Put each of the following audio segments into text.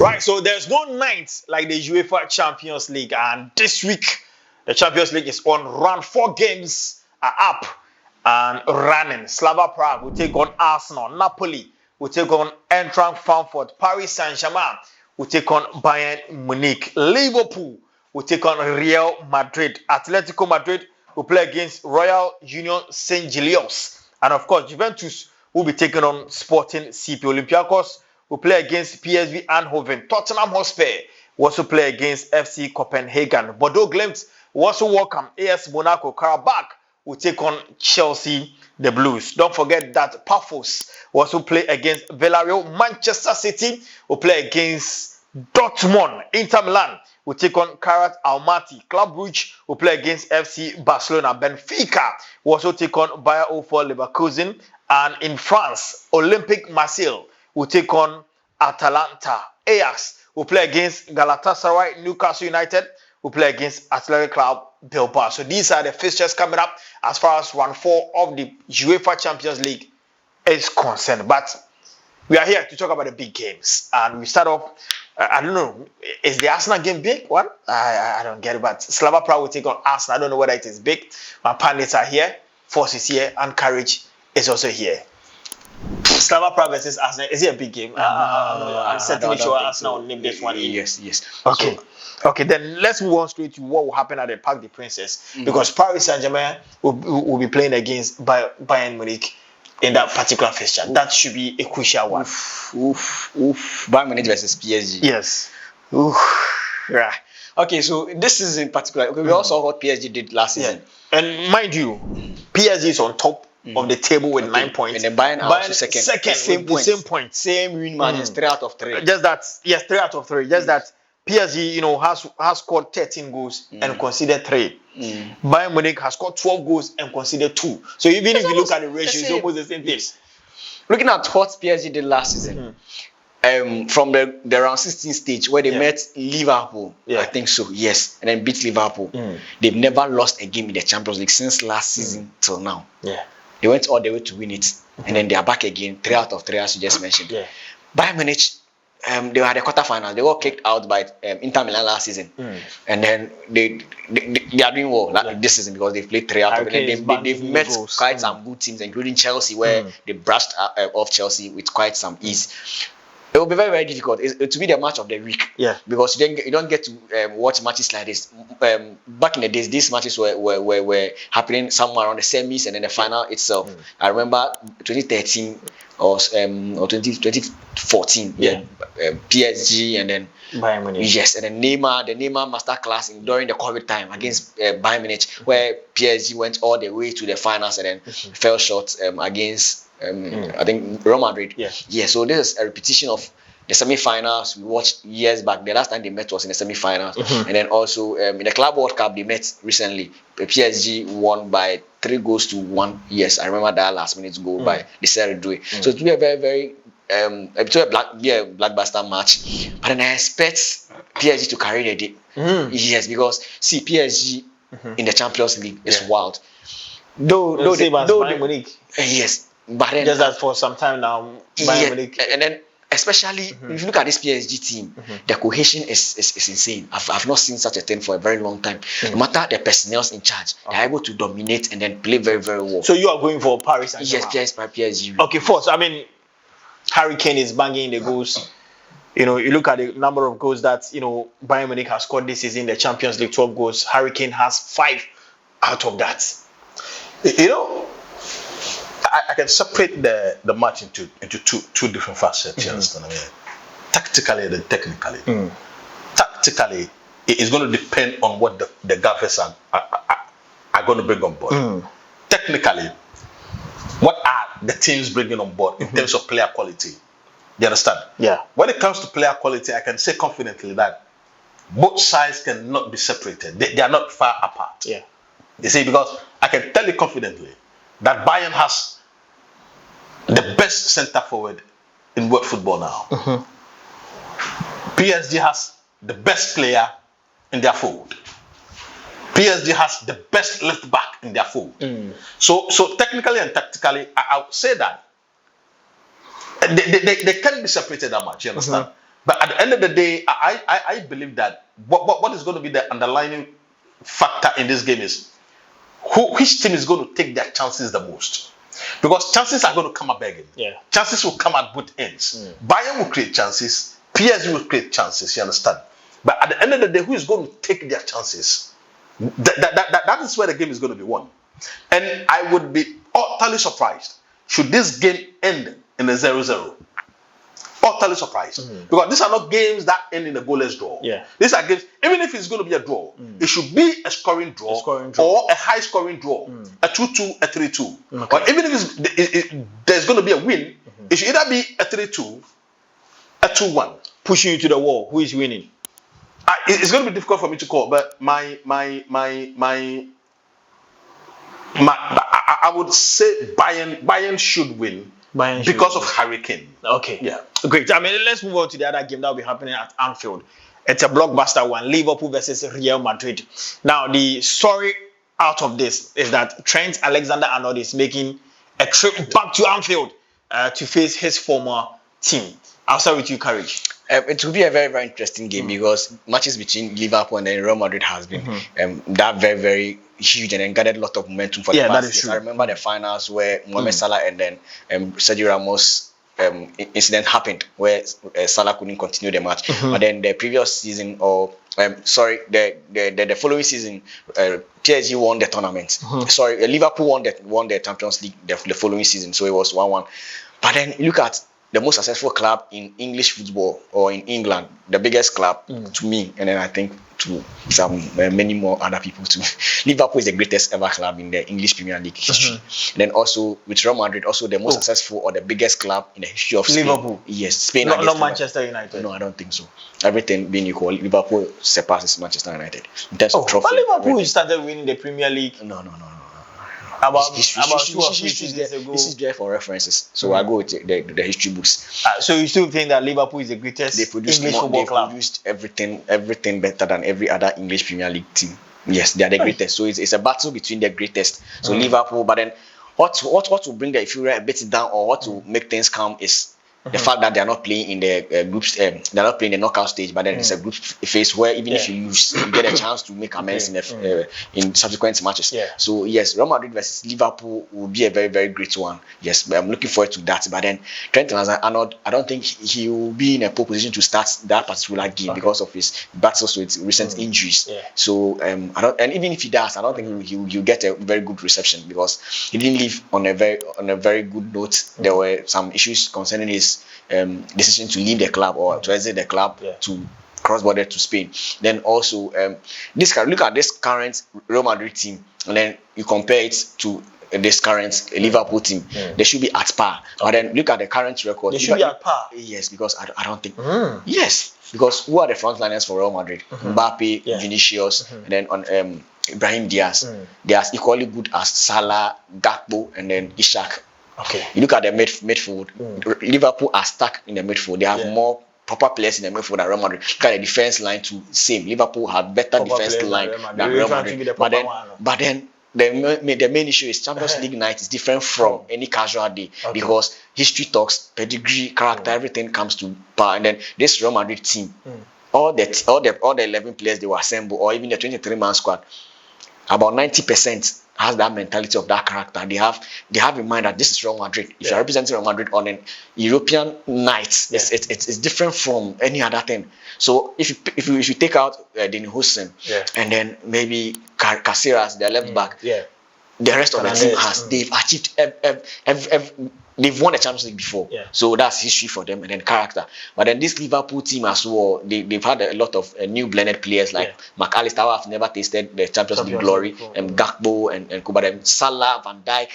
Right, so there's no night like the UEFA Champions League, and this week the Champions League is on run. 4 games are up and running. Slava Prague will take on Arsenal. Napoli will take on Eintracht Frankfurt. Paris Saint-Germain will take on Bayern Munich. Liverpool will take on Real Madrid. Atletico Madrid will play against Royal Union Saint-Gilloise. And of course, Juventus will be taking on Sporting CP. Olympiacos will play against PSV Eindhoven. Tottenham Hotspur will also play against FC Copenhagen. Bordeaux Glimt will also welcome AS Monaco. Karabakh will take on Chelsea, the Blues. Don't forget that Paphos will also play against Villarreal. Manchester City will play against Dortmund. Inter Milan will take on Kairat Almaty. Club Brugge will play against FC Barcelona. Benfica will also take on Bayer 04 Leverkusen. And in France, Olympique Marseille will take on Atalanta. Ajax will play against Galatasaray. Newcastle United will play against Athletic Club Bilbao. So these are the fixtures coming up as far as round 4 of the UEFA Champions League is concerned. But we are here to talk about the big games. And we start off, I don't know, is the Arsenal game big? What? I don't get it, but Slava Prague will take on Arsenal. I don't know whether it is big. My pundits are here, Force is here, and Courage is also here. Slava Prague versus Arsenal, is it a big game? I'm certainly sure Arsenal will name this one. Yes. Okay. Okay, then let's move on straight to what will happen at the Parc des Princes. Because Paris Saint-Germain will be playing against Bayern Munich in that particular fixture. That should be a crucial one. Bayern Munich versus PSG. Yes. Right. Okay, so this is in particular. Okay, we also saw what PSG did last season. And mind you, PSG is on top of the table with 9 points. And then Bayern are also second. Same point. Same win margins, 3 out of 3. Just that, 3 out of 3. Just that PSG, has scored 13 goals and conceded 3. Bayern Munich has scored 12 goals and conceded 2. So even if you look at the ratio, it's almost the same thing. Looking at what PSG did last season, from the round 16 stage where they met Liverpool, I think so, yes, and then beat Liverpool. They've never lost a game in the Champions League since last season till now. They went all the way to win it, and then they are back again, 3 out of 3 as you just mentioned. Bayern Munich, they were at the quarterfinals. They were kicked out by Inter Milan last season, and then they are doing well this season because they've played 3 out of 3. They've met quite some good teams, including Chelsea, where they brushed off Chelsea with quite some ease. It will be very, very difficult. It will be the match of the week. Because you don't get to watch matches like this. Back in the days, these matches were happening somewhere around the semis and then the final itself. I remember 2013 or 2014. PSG and then Bayern Munich. Yes, and then Neymar, the Neymar masterclass during the COVID time against Bayern Munich, where PSG went all the way to the finals and then fell short against. I think Real Madrid. So this is a repetition of the semi-finals we watched years back. The last time they met was in the semi-finals, and then also in the Club World Cup they met recently. PSG won by 3-1. Yes, I remember that last-minute goal by Desiree Doué. So it will be a very, very blockbuster match. But then I expect PSG to carry the day. Yes, because see PSG in the Champions League is wild. Though Bayern Munich. Yes. But then, just that for some time now, Bayern Munich. And then especially if you look at this PSG team, the cohesion is insane. I've not seen such a thing for a very long time. No matter the personnel in charge, they're able to dominate and then play very, very well. So you are going for Paris Saint-Germain? Yes, PSG. Okay, first, I mean, Harry Kane is banging the goals. You look at the number of goals that Bayern Munich has scored this season in the Champions League, 12 goals. Harry Kane has 5 out of that. I can separate the match into two different facets. You understand? I mean, tactically and technically. Tactically, it is going to depend on what the gaffers are going to bring on board. Technically, what are the teams bringing on board in terms of player quality? You understand? Yeah. When it comes to player quality, I can say confidently that both sides cannot be separated. They are not far apart. Yeah. You see, because I can tell you confidently that Bayern has the best centre forward in world football now. PSG has the best player in their fold. PSG has the best left back in their fold. So technically and tactically, I would say that they can be separated that much. You understand? But at the end of the day, I believe that what is going to be the underlying factor in this game is which team is going to take their chances the most. Because chances are going to come up begging. Yeah. Chances will come at both ends. Bayern will create chances, PSG will create chances, you understand? But at the end of the day, who is going to take their chances? That is where the game is going to be won. And I would be utterly surprised should this game end in a 0-0. Utterly surprised. Because these are not games that end in a goalless draw. Yeah. These are games, even if it's going to be a draw, it should be a scoring draw, or a high scoring draw, a 2-2, a 3-2. Okay. Or even if there's going to be a win, it should either be a 3-2, a 2-1. Pushing you to the wall. Who is winning? It's going to be difficult for me to call, but I would say Bayern should win. Because of Harry Kane. Okay. Yeah. Great. I mean, let's move on to the other game that will be happening at Anfield. It's a blockbuster one. Liverpool versus Real Madrid. Now, the story out of this is that Trent Alexander-Arnold is making a trip back to Anfield to face his former team. I'll start with you, Courage. It will be a very, very interesting game because matches between Liverpool and then Real Madrid has been that very, very huge and then gathered a lot of momentum for the past years. I remember the finals where Mohamed Salah and then Sergio Ramos incident happened where Salah couldn't continue the match. But then the previous season, the following season, PSG won the tournament. Liverpool won the Champions League the following season, so it was 1-1. But then look at the most successful club in English football or in England, the biggest club to me, and then I think to some many more other people too. Liverpool is the greatest ever club in the English Premier League history. Then also with Real Madrid, also the most successful or the biggest club in the history of Spain. Liverpool. Yes, Spain. Not Manchester United. No, I don't think so. Everything being equal, Liverpool surpasses Manchester United in terms of trophy. But Liverpool started winning the Premier League. No. About history, 2 or 3 seasons ago. This is there for references, so I go with the history books. So you still think that Liverpool is the greatest English football club? They produced everything better than every other English Premier League team. Yes, they are the greatest. So it's a battle between the greatest. So Liverpool, but then what will bring the inferior a bit down or what will make things calm is the fact that they are not playing in the groups, they are not playing the knockout stage, but then it's a group phase where even if you lose, you get a chance to make amends in subsequent matches. So yes, Real Madrid versus Liverpool will be a very, very great one. Yes, but I'm looking forward to that. But then Trent Alexander-Arnold, I don't think he will be in a pole position to start that particular game because of his battles with recent injuries. So and even if he does, I don't think he'll get a very good reception because he didn't leave on a very good note. There were some issues concerning his decision to leave the club or to exit the club to cross border to Spain. Then also look at this current Real Madrid team and then you compare it to this current Liverpool team. They should be at par. But then look at the current record. They should be at par. Yes, because I don't think. Yes, because who are the frontliners for Real Madrid? Mbappe, Vinicius, and then on Ibrahim Diaz. They are equally good as Salah, Gakpo, and then Ishak. Okay. You look at the midfield. Liverpool are stuck in the midfield. They have more proper players in the midfield than Real Madrid. Look at the defense line too. Same. Liverpool have better defense line than Real Madrid. But then the main issue is Champions League night is different from any casual day because history talks, pedigree, character, everything comes to power. And then this Real Madrid team, all the 11 players they will assemble, or even the 23-man squad, about 90% has that mentality of that character. They have in mind that this is Real Madrid. If you're representing Real Madrid on an European night, it's different from any other thing. So if you take out Dean Hussein and then maybe Caceres, their left back, the rest of the team they've achieved they've won the Champions League before. So that's history for them and then character. But then this Liverpool team as well, they've had a lot of new blended players like McAllister, who have never tasted the Champions League glory, and Gakpo and Kuba, Salah, Van Dijk,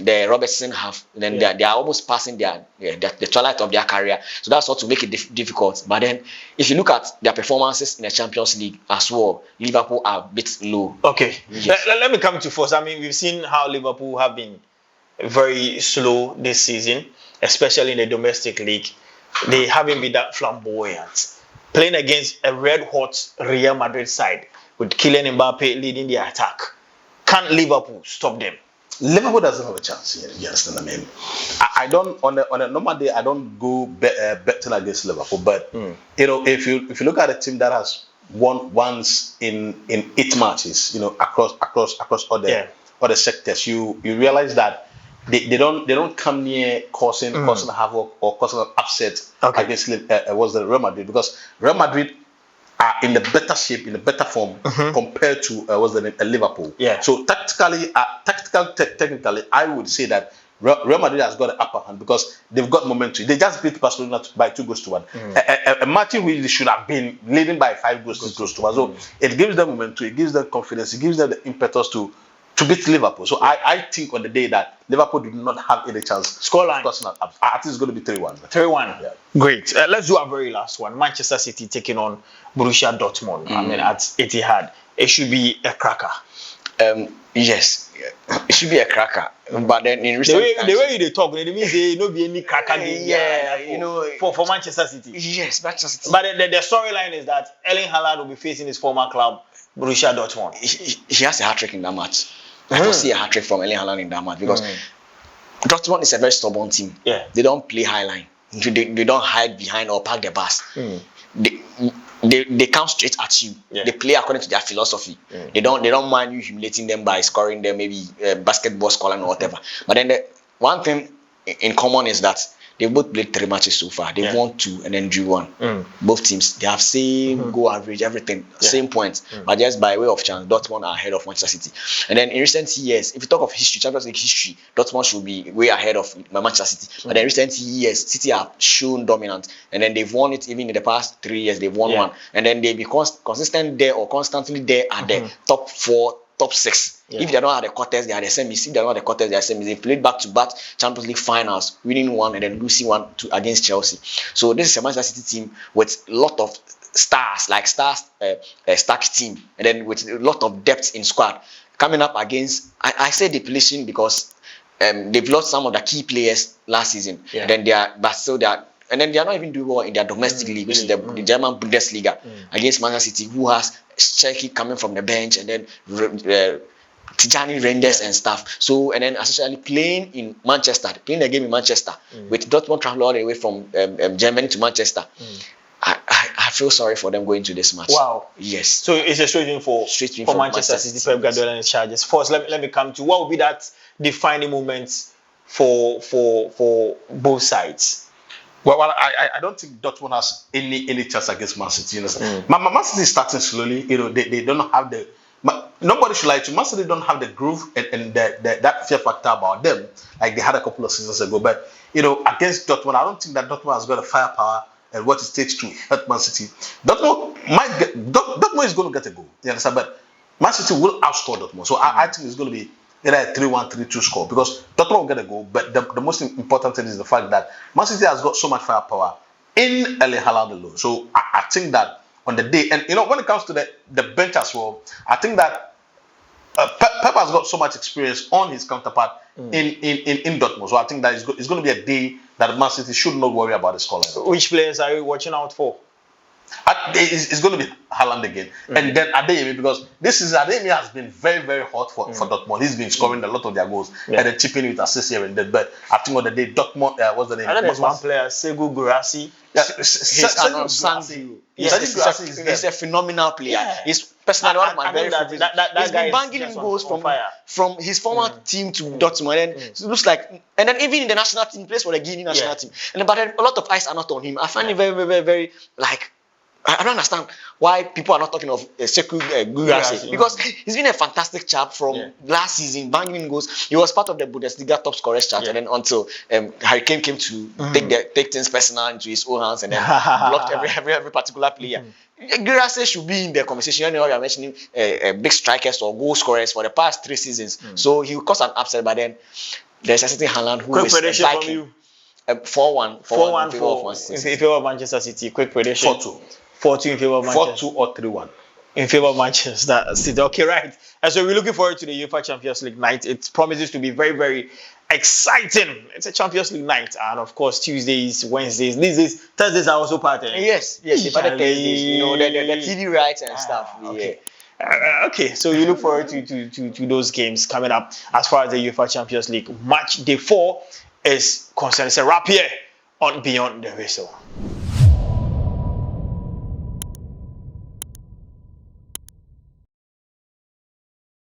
the Robertson have, then they are almost passing the twilight of their career. So that's what to make it difficult. But then if you look at their performances in the Champions League as well, Liverpool are a bit low. Okay. Yes. Let me come to first. I mean, we've seen how Liverpool have been very slow this season, especially in the domestic league. They haven't been that flamboyant. Playing against a red-hot Real Madrid side with Kylian Mbappe leading the attack. Can Liverpool stop them? Liverpool doesn't have a chance here. You understand what I mean? I don't on a normal day I don't go betting against Liverpool, but if you look at a team that has won once in 8 matches, across other sectors, you realize that they don't come near causing havoc or causing an upset against the Real Madrid, because Real Madrid are in the better shape, in the better form compared to Liverpool. Yeah. So technically, I would say that Real Madrid has got an upper hand because they've got momentum. They just beat Barcelona by 2-1. A match in which they should have been leading by 5-6 goals to 1. So it gives them momentum, it gives them confidence, it gives them the impetus to beat Liverpool. So I think on the day that Liverpool do not have any chance. Scoreline. I think it's going to be 3-1. 3-1. Yeah. Great. Let's do our very last one. Manchester City taking on Borussia Dortmund. I mean, at Etihad. It should be a cracker. Yes, it should be a cracker. But then in recent times, the way they talk, it means there no be any cracker game. For Manchester City. Yes, Manchester City. But the storyline is that Erling Haaland will be facing his former club, Borussia Dortmund. He has a hat-trick in that match. I don't see a hat-trick from Erling Haaland in that match because Dortmund is a very stubborn team. Yeah. They don't play high line. They don't hide behind or park the bus. They come straight at you. Yeah. They play according to their philosophy. They don't mind you humiliating them by scoring them maybe basketball scoring or whatever. But then the one thing in common is that they've both played 3 matches so far. They've won 2 and then drew 1. Both teams, they have same goal average, everything, same points. But just by way of chance, Dortmund are ahead of Manchester City. And then in recent years, if you talk of history, Champions League history, Dortmund should be way ahead of Manchester City. But in recent years, City have shown dominant. And then they've won it even in the past 3 years. They've won 1. And then they become consistent there or constantly there at the top 4, top 6. Yeah. If they don't have the quarters, they are the semis. If they don't have the quarters, they are semis. They played back-to-back Champions League finals, winning 1 and then losing 1 against Chelsea. So this is a Manchester City team with a lot of stars, like stacked team, and then with a lot of depth in squad. Coming up against, I say depletion because they've lost some of the key players last season. Yeah. Then they are not even doing well in their domestic league, which is the German Bundesliga, against Manchester City, who has Cherky coming from the bench, and then Tijani Rangers and stuff. So, and then essentially playing a game in Manchester with Dortmund traveling all the way from Germany to Manchester. I feel sorry for them going to this match. Wow. Yes. So it's a straight win for Manchester City. Pep Guardiola and his charges. First, let me come to what will be that defining moment for both sides. Well, I don't think Dortmund has any chance against Man City. Man City is starting slowly. They don't have the. Nobody should lie to you. Man City don't have the groove and that fear factor about them like they had a couple of seasons ago. But against Dortmund, I don't think that Dortmund has got the firepower and what it takes to hurt Man City. Dortmund is going to get a goal. You understand? But Man City will outscore Dortmund. So I think it's going to be either a 3-1, 3-2 score because Dortmund will get a goal. But the most important thing is the fact that Man City has got so much firepower in Erling Haaland alone. So I think that on the day, and when it comes to the bench as well, I think that Pep has got so much experience on his counterpart in Dortmund. So I think that it's going to be a day that Man City should not worry about the scoreline. Which players are you watching out for? It's going to be Haaland again. And then Adeyemi, because this is Adeyemi has been very, very hot for Dortmund. He's been scoring a lot of their goals and then chipping with assists here and there. But I think on the day, Dortmund, what's the name? I think there's one player, Segu Gurasi. He's a phenomenal player. Yeah. He's personally one of my very favorite. He's been banging in goals from his former team to Dortmund, and it looks like, and then even in the national team, he plays for the Guinea national team. But then a lot of eyes are not on him. I find it very, very, very, very like. I don't understand why people are not talking of Sekou Guirassy because he's been a fantastic chap from last season, banging in goals. He was part of the Bundesliga top scorers chart, and then until Harry Kane came to take things personal into his own hands and then blocked every particular player. Guirassy should be in the conversation. You are mentioning big strikers or goal scorers for the past 3 seasons, so he will cause an upset. But then there's a certain Haaland who quick is prediction like from you. 4-1 in favor of Manchester City. Quick prediction. 4-2. 4-2 in favor of Manchester. 4-2 or 3-1. In favor of Manchester City. Okay, right. And so we're looking forward to the UEFA Champions League night. It promises to be very, very exciting. It's a Champions League night. And of course, Tuesdays, Wednesdays, these days, Thursdays are also part of it. Yes. The Thursdays, the TV rights and stuff. Okay. Okay, so you look forward to those games coming up as far as the UEFA Champions League match day 4 is concerned. It's a wrap here on Beyond the Whistle.